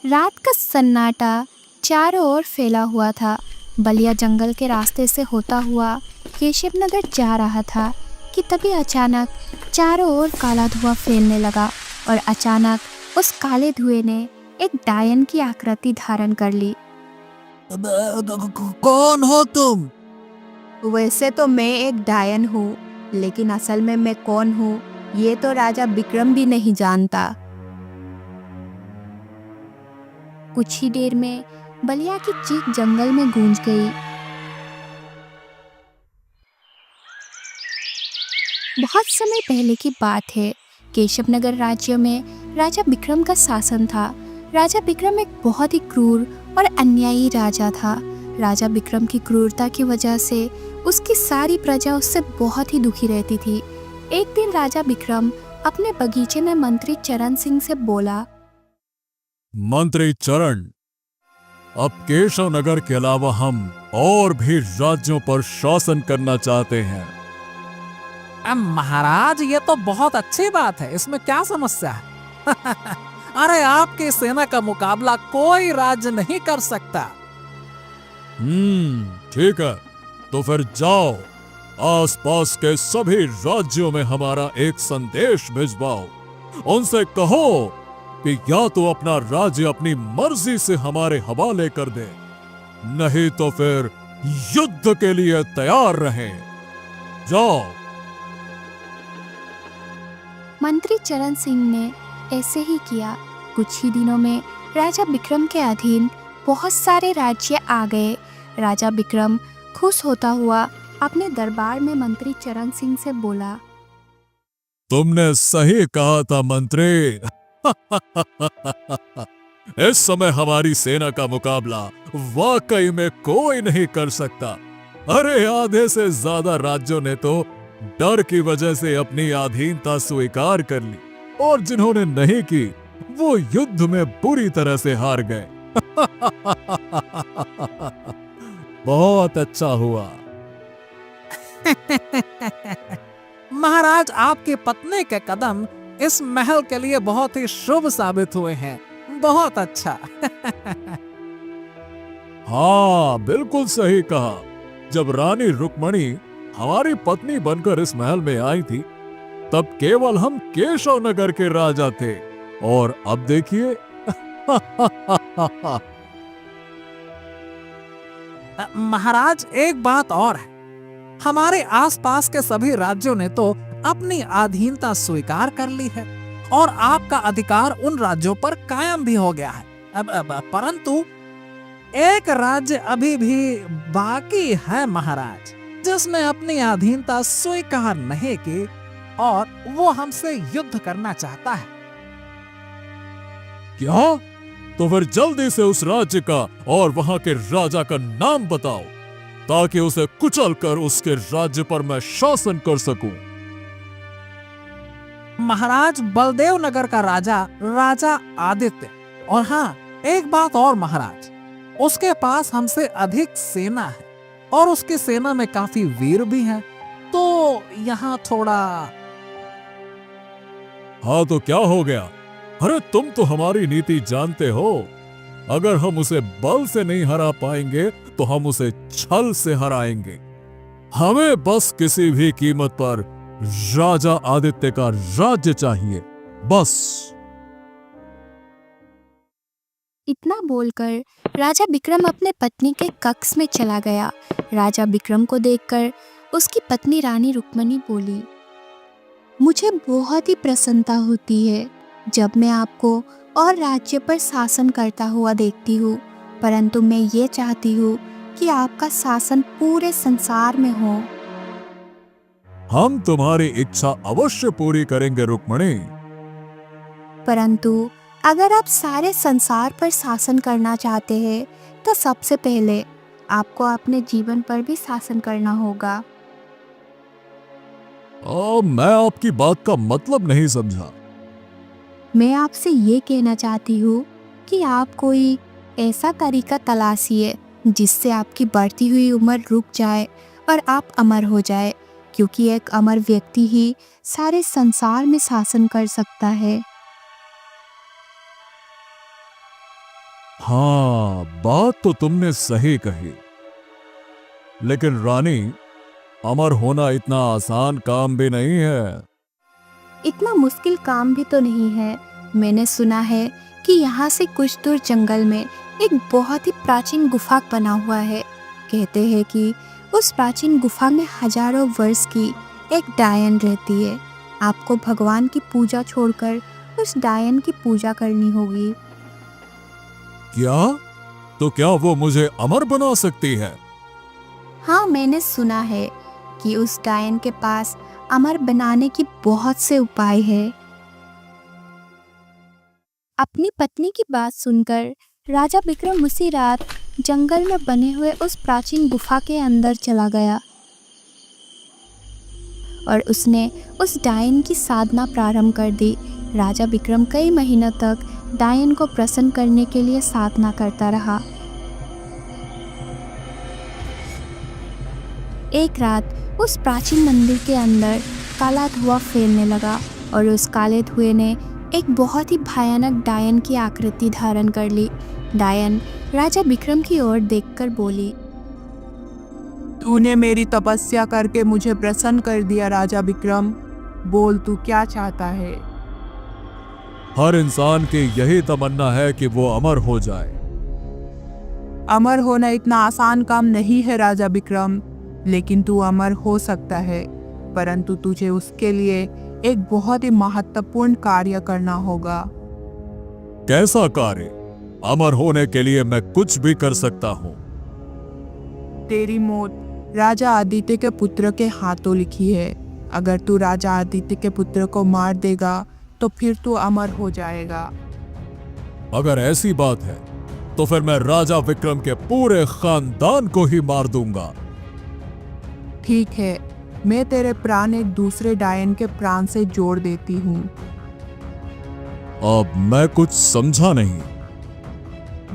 रात का सन्नाटा चारों ओर फैला हुआ था। बलिया जंगल के रास्ते से होता हुआ केशव नगर जा रहा था कि तभी अचानक चारों ओर काला धुआं फैलने लगा और अचानक उस काले धुएं ने एक डायन की आकृति धारण कर ली। कौन हो तुम? वैसे तो मैं एक डायन हूँ, लेकिन असल में मैं कौन हूँ ये तो राजा विक्रम भी नहीं जानता। कुछ ही देर में बलिया की चीख जंगल में गूंज गई। बहुत समय पहले की बात है। केशवनगर राज्य में राजा विक्रम का शासन था। राजा विक्रम एक बहुत ही क्रूर और अन्यायी राजा था। राजा विक्रम की क्रूरता की वजह से उसकी सारी प्रजा उससे बहुत ही दुखी रहती थी। एक दिन राजा विक्रम अपने बगीचे में मंत्री चरण सिंह से बोला, मंत्री चरण, अब केशव नगर के अलावा हम और भी राज्यों पर शासन करना चाहते हैं। महाराज, ये तो बहुत अच्छी बात है, इसमें क्या समस्या है? अरे आपकी सेना का मुकाबला कोई राज्य नहीं कर सकता। ठीक है, तो फिर जाओ, आसपास के सभी राज्यों में हमारा एक संदेश भिजवाओ। उनसे कहो कि या तो अपना राज्य अपनी मर्जी से हमारे हवाले कर दे, नहीं तो फिर युद्ध के लिए तैयार रहें। जाओ। मंत्री चरण सिंह ने ऐसे ही किया। कुछ ही दिनों में राजा विक्रम के अधीन बहुत सारे राज्य आ गए। राजा विक्रम खुश होता हुआ अपने दरबार में मंत्री चरण सिंह से बोला, तुमने सही कहा था मंत्री। इस समय हमारी सेना का मुकाबला वाकई में कोई नहीं कर सकता। अरे आधे से ज्यादा राज्यों ने तो डर की वजह से अपनी अधीनता स्वीकार कर ली, और जिन्होंने नहीं की वो युद्ध में बुरी तरह से हार गए। बहुत अच्छा हुआ। महाराज, आपकी पत्नी के कदम इस महल के लिए बहुत ही शुभ साबित हुए हैं। बहुत अच्छा। हाँ, बिल्कुल सही कहा। जब रानी रुक्मणी हमारी पत्नी बनकर इस महल में आई थी, तब केवल हम केशव नगर के राजा थे, और अब देखिए। महाराज, एक बात और है, हमारे आसपास के सभी राज्यों ने तो अपनी अधीनता स्वीकार कर ली है और आपका अधिकार उन राज्यों पर कायम भी हो गया है। परंतु एक राज्य अभी भी बाकी है महाराज, जिसने अपनी अधीनता स्वीकार नहीं की और वो हमसे युद्ध करना चाहता है। क्या? तो फिर जल्दी से उस राज्य का और वहां के राजा का नाम बताओ, ताकि उसे कुचल कर उसके राज्य पर मैं शासन कर सकूं। महाराज, बलदेव नगर का राजा आदित्य। और हाँ, एक बात और महाराज, उसके पास हमसे अधिक सेना है और उसकी सेना में काफी वीर भी हैं, तो यहाँ थोड़ा। हाँ, तो क्या हो गया? अरे तुम तो हमारी नीति जानते हो। अगर हम उसे बल से नहीं हरा पाएंगे तो हम उसे छल से हराएंगे। हमें बस किसी भी कीमत पर राजा आदित्य का राज्य चाहिए, बस। इतना बोलकर राजा विक्रम अपने पत्नी के कक्ष में चला गया। राजा विक्रम को देखकर उसकी पत्नी रानी रुक्मणी बोली, मुझे बहुत ही प्रसन्नता होती है जब मैं आपको और राज्य पर शासन करता हुआ देखती हूँ, परंतु मैं ये चाहती हूँ कि आपका शासन पूरे संसार में हो। हम तुम्हारी इच्छा अवश्य पूरी करेंगे रुक्मणी। परंतु अगर आप सारे संसार पर शासन करना चाहते हैं तो सबसे पहले आपको अपने जीवन पर भी शासन करना होगा। मैं आपकी बात का मतलब नहीं समझा। मैं आपसे ये कहना चाहती हूँ कि आप कोई ऐसा तरीका तलाशिए जिससे आपकी बढ़ती हुई उम्र रुक जाए और आप अमर हो जाए, क्योंकि एक अमर व्यक्ति ही सारे संसार में शासन कर सकता है। हाँ, बात तो तुमने सही कही, लेकिन रानी, अमर होना इतना आसान काम भी नहीं है। इतना मुश्किल काम भी तो नहीं है। मैंने सुना है कि यहाँ से कुछ दूर जंगल में एक बहुत ही प्राचीन गुफा बना हुआ है। कहते हैं कि उस प्राचीन गुफा में हजारों वर्ष की एक डायन रहती है। आपको भगवान की पूजा छोड़कर उस डायन की पूजा करनी होगी। क्या? तो क्या वो मुझे अमर बना सकती है? हाँ, मैंने सुना है कि उस डायन के पास अमर बनाने की बहुत से उपाय है। अपनी पत्नी की बात सुनकर राजा विक्रम उसी रात जंगल में बने हुए उस प्राचीन गुफा के अंदर चला गया और उसने उस डायन की साधना प्रारंभ कर दी। राजा विक्रम कई महीनों तक डायन को प्रसन्न करने के लिए साधना करता रहा। एक रात उस प्राचीन मंदिर के अंदर काला धुआं फैलने लगा और उस काले धुएं ने एक बहुत ही भयानक डायन की आकृति धारण कर ली। डायन राजा विक्रम की ओर देखकर बोली, तूने मेरी तपस्या करके मुझे प्रसन्न कर दिया राजा विक्रम। बोल, तू क्या चाहता है? हर इंसान की यही तमन्ना है कि वो अमर हो जाए। अमर होना इतना आसान काम नहीं है राजा विक्रम, लेकिन तू अमर हो सकता है, परंतु तुझे उसके लिए एक बहुत ही महत्वपूर्ण कार्य करना होगा। कैसा कार्य? अमर होने के लिए मैं कुछ भी कर सकता हूँ। तेरी मौत राजा आदित्य के पुत्र के हाथों लिखी है। अगर तू राजा आदित्य के पुत्र को मार देगा तो फिर तू अमर हो जाएगा। अगर ऐसी बात है तो फिर मैं राजा विक्रम के पूरे खानदान को ही मार दूंगा। ठीक है, मैं तेरे प्राण एक दूसरे डायन के प्राण से जोड़ देती हूँ। अब मैं कुछ समझा नहीं।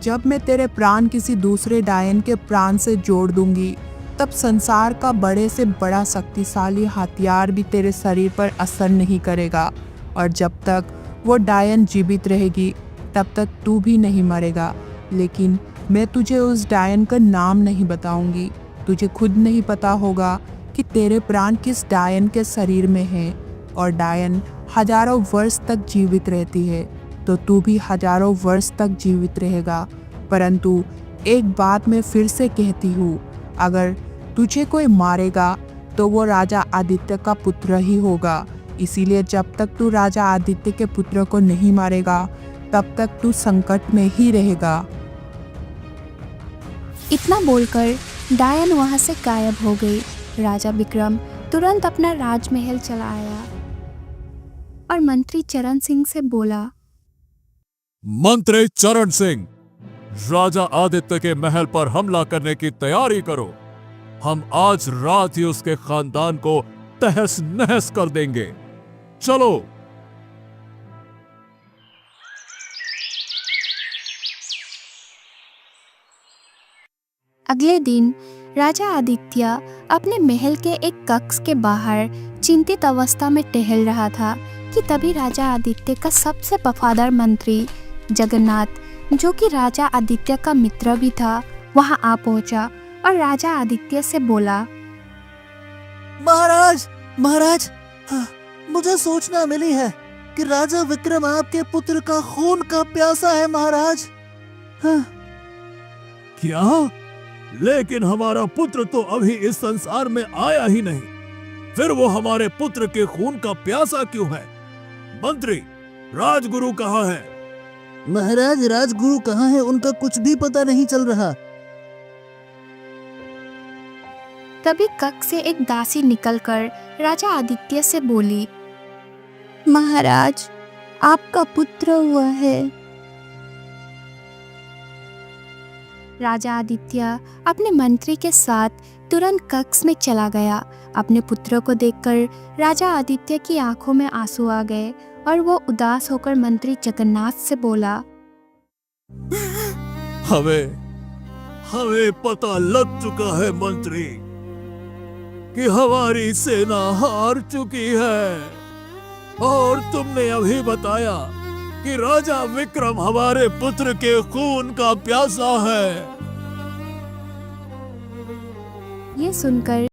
जब मैं तेरे प्राण किसी दूसरे डायन के प्राण से जोड़ दूंगी, तब संसार का बड़े से बड़ा शक्तिशाली हथियार भी तेरे शरीर पर असर नहीं करेगा, और जब तक वो डायन जीवित रहेगी तब तक तू भी नहीं मरेगा। लेकिन मैं तुझे उस डायन का नाम नहीं बताऊंगी। तुझे खुद नहीं पता होगा कि तेरे प्राण किस डायन के शरीर में है, और डायन हजारों वर्ष तक जीवित रहती है, तो तू भी हजारों वर्ष तक जीवित रहेगा। परंतु एक बात मैं फिर से कहती हूँ, अगर तुझे कोई मारेगा तो वो राजा आदित्य का पुत्र ही होगा। इसीलिए जब तक तू राजा आदित्य के पुत्र को नहीं मारेगा तब तक तू संकट में ही रहेगा। इतना बोलकर डायन वहां से गायब हो गई। राजा विक्रम तुरंत अपना राजमहल चला आया और मंत्री चरण सिंह से बोला, मंत्री चरण सिंह, राजा आदित्य के महल पर हमला करने की तैयारी करो। हम आज रात ही उसके खानदान को तहस नहस कर देंगे। चलो। अगले दिन राजा आदित्य अपने महल के एक कक्ष के बाहर चिंतित अवस्था में टहल रहा था कि तभी राजा आदित्य का सबसे वफादार मंत्री जगन्नाथ, जो कि राजा आदित्य का मित्र भी था, वहां आ पहुंचा और राजा आदित्य से बोला, महाराज, मुझे सूचना मिली है कि राजा विक्रम आपके पुत्र का खून का प्यासा है महाराज। क्या? लेकिन हमारा पुत्र तो अभी इस संसार में आया ही नहीं, फिर वो हमारे पुत्र के खून का प्यासा क्यों है? मंत्री, राजगुरु कहाँ है? महाराज, राजगुरु कहाँ है उनका कुछ भी पता नहीं चल रहा। तभी कक्ष से एक दासी निकलकर राजा आदित्य से बोली, महाराज, आपका पुत्र हुआ है। राजा आदित्य अपने मंत्री के साथ तुरंत कक्ष में चला गया। अपने पुत्र को देखकर राजा आदित्य की आंखों में आंसू आ गए और वो उदास होकर मंत्री जगन्नाथ से बोला, हमें पता लग चुका है मंत्री कि हमारी सेना हार चुकी है, और तुमने अभी बताया कि राजा विक्रम हमारे पुत्र के खून का प्यासा है। ये सुनकर